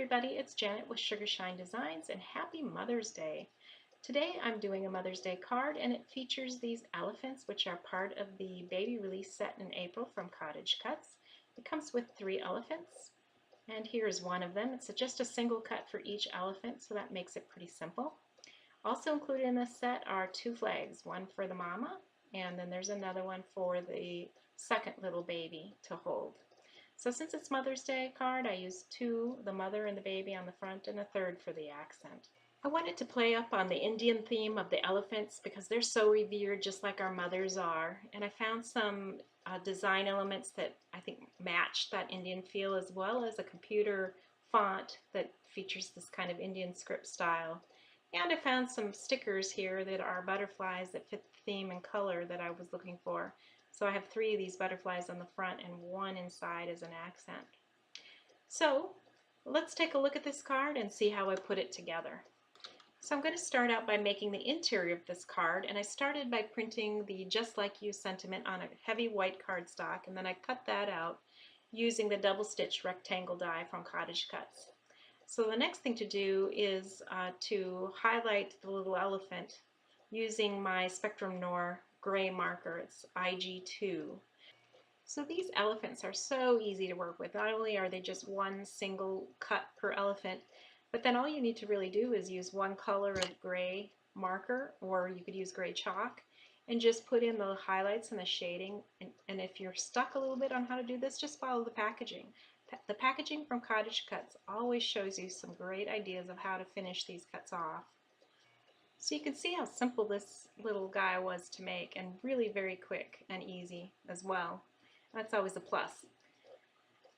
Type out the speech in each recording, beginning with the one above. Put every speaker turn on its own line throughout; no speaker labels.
everybody, it's Janet with Sugar Shine Designs and happy Mother's Day. Today I'm doing a Mother's Day card and it features these elephants which are part of the baby release set in April from CottageCutz. It comes with 3 elephants and here's one of them. It's just a single cut for each elephant, so that makes it pretty simple. Also included in this set are 2 flags, one for the mama and then there's another one for the second little baby to hold. So since it's Mother's Day card, I used 2, the mother and the baby on the front, and a third for the accent. I wanted to play up on the Indian theme of the elephants because they're so revered just like our mothers are. And I found some design elements that I think match that Indian feel, as well as a computer font that features this kind of Indian script style. And I found some stickers here that are butterflies that fit the theme and color that I was looking for. So I have 3 of these butterflies on the front and 1 inside as an accent. So let's take a look at this card and see how I put it together. So I'm going to start out by making the interior of this card, and I started by printing the Just Like You sentiment on a heavy white cardstock, and then I cut that out using the double stitch rectangle die from CottageCutz. So the next thing to do is to highlight the little elephant using my Spectrum Noir gray marker. It's IG2. So these elephants are so easy to work with. Not only are they just one single cut per elephant, but then all you need to really do is use one color of gray marker, or you could use gray chalk, and just put in the highlights and the shading. And if you're stuck a little bit on how to do this, just follow the packaging. The packaging from CottageCutz always shows you some great ideas of how to finish these cuts off. So you can see how simple this little guy was to make, and really very quick and easy as well. That's always a plus.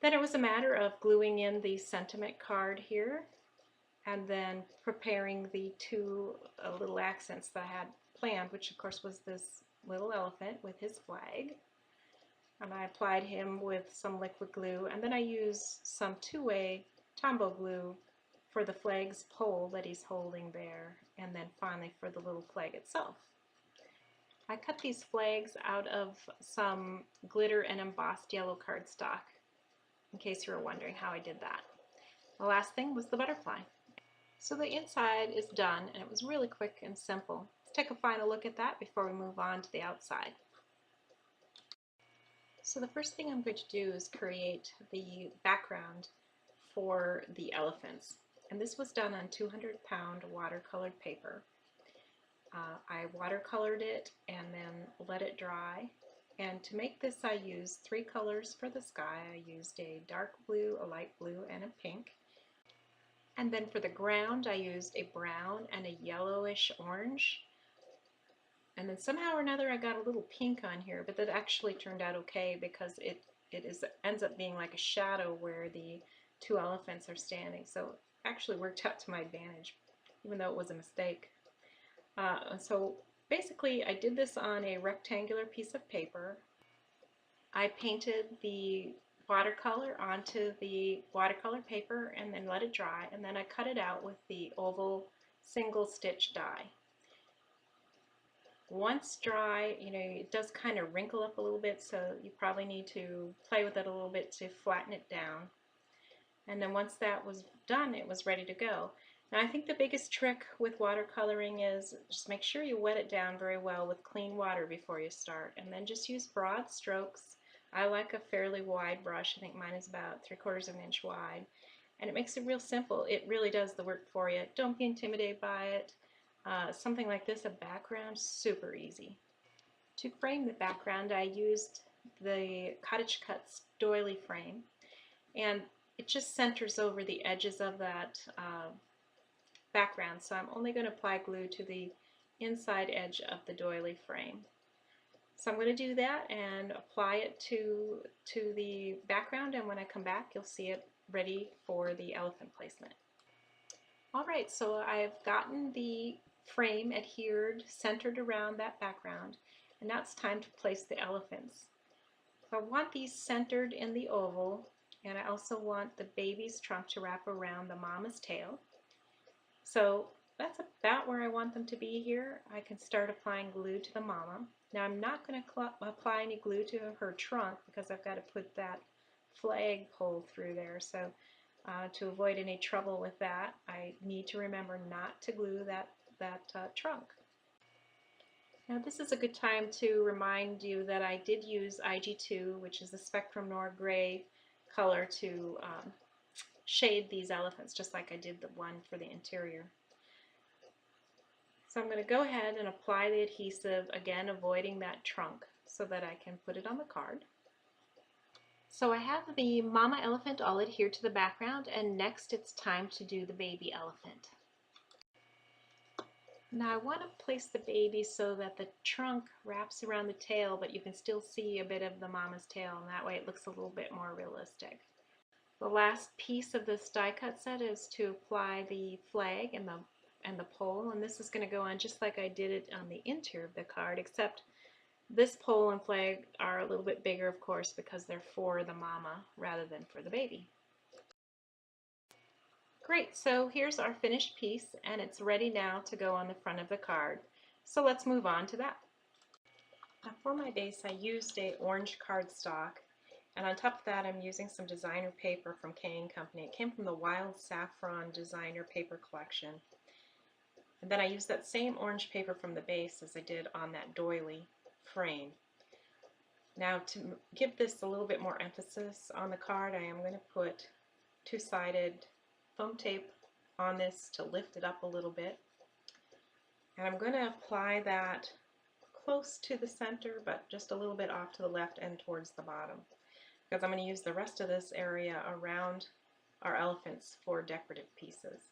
Then it was a matter of gluing in the sentiment card here and then preparing the 2 little accents that I had planned, which of course was this little elephant with his flag. And I applied him with some liquid glue, and then I used some 2-way Tombow glue for the flag's pole that he's holding there, and then finally for the little flag itself. I cut these flags out of some glitter and embossed yellow cardstock, in case you were wondering how I did that. The last thing was the butterfly. So the inside is done, and it was really quick and simple. Let's take a final look at that before we move on to the outside. So the first thing I'm going to do is create the background for the elephants. And this was done on 200-pound watercolored paper. I watercolored it and then let it dry. And to make this I used 3 colors for the sky. I used a dark blue, a light blue, and a pink. And then for the ground I used a brown and a yellowish orange. And then somehow or another I got a little pink on here, but that actually turned out okay because it ends up being like a shadow where the 2 elephants are standing. So actually worked out to my advantage, even though it was a mistake. So basically I did this on a rectangular piece of paper. I painted the watercolor onto the watercolor paper and then let it dry, and then I cut it out with the oval single stitch die. Once dry, it does kind of wrinkle up a little bit, so you probably need to play with it a little bit to flatten it down. And then once that was done, it was ready to go. Now I think the biggest trick with watercoloring is just make sure you wet it down very well with clean water before you start, and then just use broad strokes. I like a fairly wide brush. I think mine is about 3/4 of an inch wide, and it makes it real simple. It really does the work for you. Don't be intimidated by it. Something like this, a background, super easy. To frame the background I used the CottageCutz Doily Frame, and it just centers over the edges of that background, so I'm only going to apply glue to the inside edge of the doily frame. So I'm going to do that and apply it to the background, and when I come back you'll see it ready for the elephant placement. Alright, so I've gotten the frame adhered, centered around that background, and now it's time to place the elephants. So I want these centered in the oval, and I also want the baby's trunk to wrap around the mama's tail. So that's about where I want them to be here. I can start applying glue to the mama. Now I'm not going to apply any glue to her trunk because I've got to put that flag pole through there. So To avoid any trouble with that, I need to remember not to glue that trunk. Now this is a good time to remind you that I did use IG2, which is the Spectrum Noir Gray color, to shade these elephants, just like I did the one for the interior. So I'm going to go ahead and apply the adhesive, again avoiding that trunk, so that I can put it on the card. So I have the mama elephant all adhered to the background, and next it's time to do the baby elephant. Now I want to place the baby so that the trunk wraps around the tail, but you can still see a bit of the mama's tail, and that way it looks a little bit more realistic. The last piece of this die cut set is to apply the flag and the pole, and this is going to go on just like I did it on the interior of the card, except this pole and flag are a little bit bigger, of course, because they're for the mama rather than for the baby. Great, so here's our finished piece, and it's ready now to go on the front of the card. So let's move on to that. Now for my base, I used a orange cardstock, and on top of that I'm using some designer paper from Company. It came from the Wild Safron designer paper collection. And then I used that same orange paper from the base as I did on that doily frame. Now to give this a little bit more emphasis on the card, I am going to put two-sided foam tape on this to lift it up a little bit. And I'm going to apply that close to the center, but just a little bit off to the left and towards the bottom, because I'm going to use the rest of this area around our elephants for decorative pieces.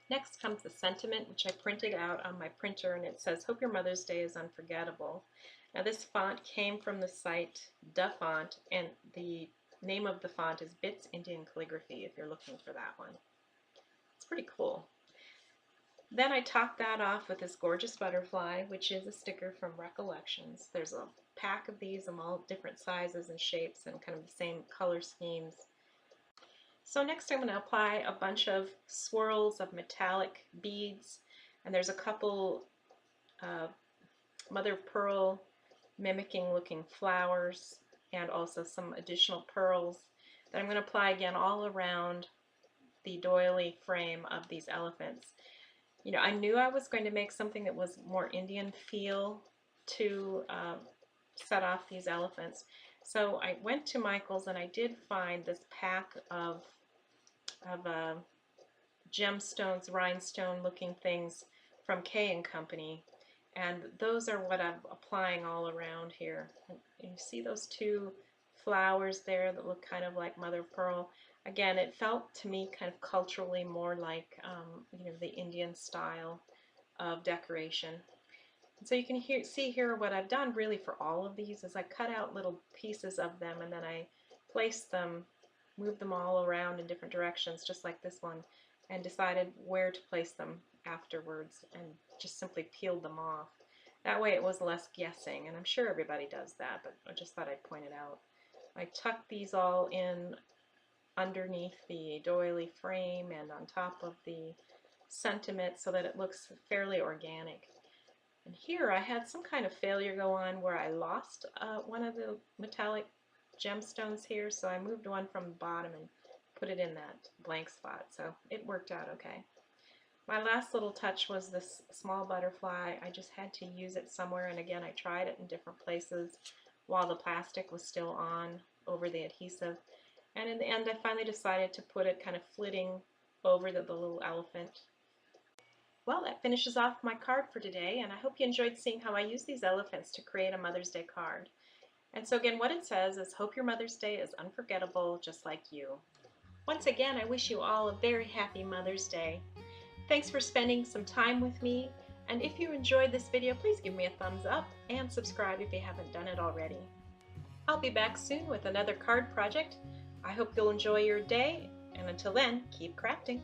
Next comes the sentiment, which I printed out on my printer, and it says, "Hope your Mother's Day is unforgettable." Now this font came from the site Dafont, and the name of the font is Bits Indian Calligraphy, if you're looking for that one. It's pretty cool. Then I topped that off with this gorgeous butterfly, which is a sticker from Recollections. There's a pack of these in all different sizes and shapes and kind of the same color schemes. So next I'm going to apply a bunch of swirls of metallic beads, and there's a couple mother of pearl mimicking looking flowers, and also some additional pearls that I'm going to apply again all around the doily frame of these elephants. You know, I knew I was going to make something that was more Indian feel to set off these elephants. So I went to Michael's and I did find this pack of gemstones, rhinestone looking things from Company. And those are what I'm applying all around here. And you see those two flowers there that look kind of like mother of pearl. Again, it felt to me kind of culturally more like you know, the Indian style of decoration. And so you can see here what I've done really for all of these is I cut out little pieces of them, and then I placed them, moved them all around in different directions, just like this one, and decided where to place them afterwards, and just simply peeled them off. That way it was less guessing, and I'm sure everybody does that, but I just thought I'd point it out. I tucked these all in underneath the doily frame and on top of the sentiment so that it looks fairly organic. And here I had some kind of failure go on where I lost one of the metallic gemstones here, so I moved one from the bottom and put it in that blank spot, so it worked out okay. My last little touch was this small butterfly. I just had to use it somewhere, and again I tried it in different places while the plastic was still on over the adhesive, and in the end I finally decided to put it kind of flitting over the little elephant. Well, that finishes off my card for today, and I hope you enjoyed seeing how I use these elephants to create a Mother's Day card. And so again, what it says is, "Hope your Mother's Day is unforgettable just like you." Once again, I wish you all a very happy Mother's Day. Thanks for spending some time with me, and if you enjoyed this video, please give me a thumbs up and subscribe if you haven't done it already. I'll be back soon with another card project. I hope you'll enjoy your day, and until then, keep crafting.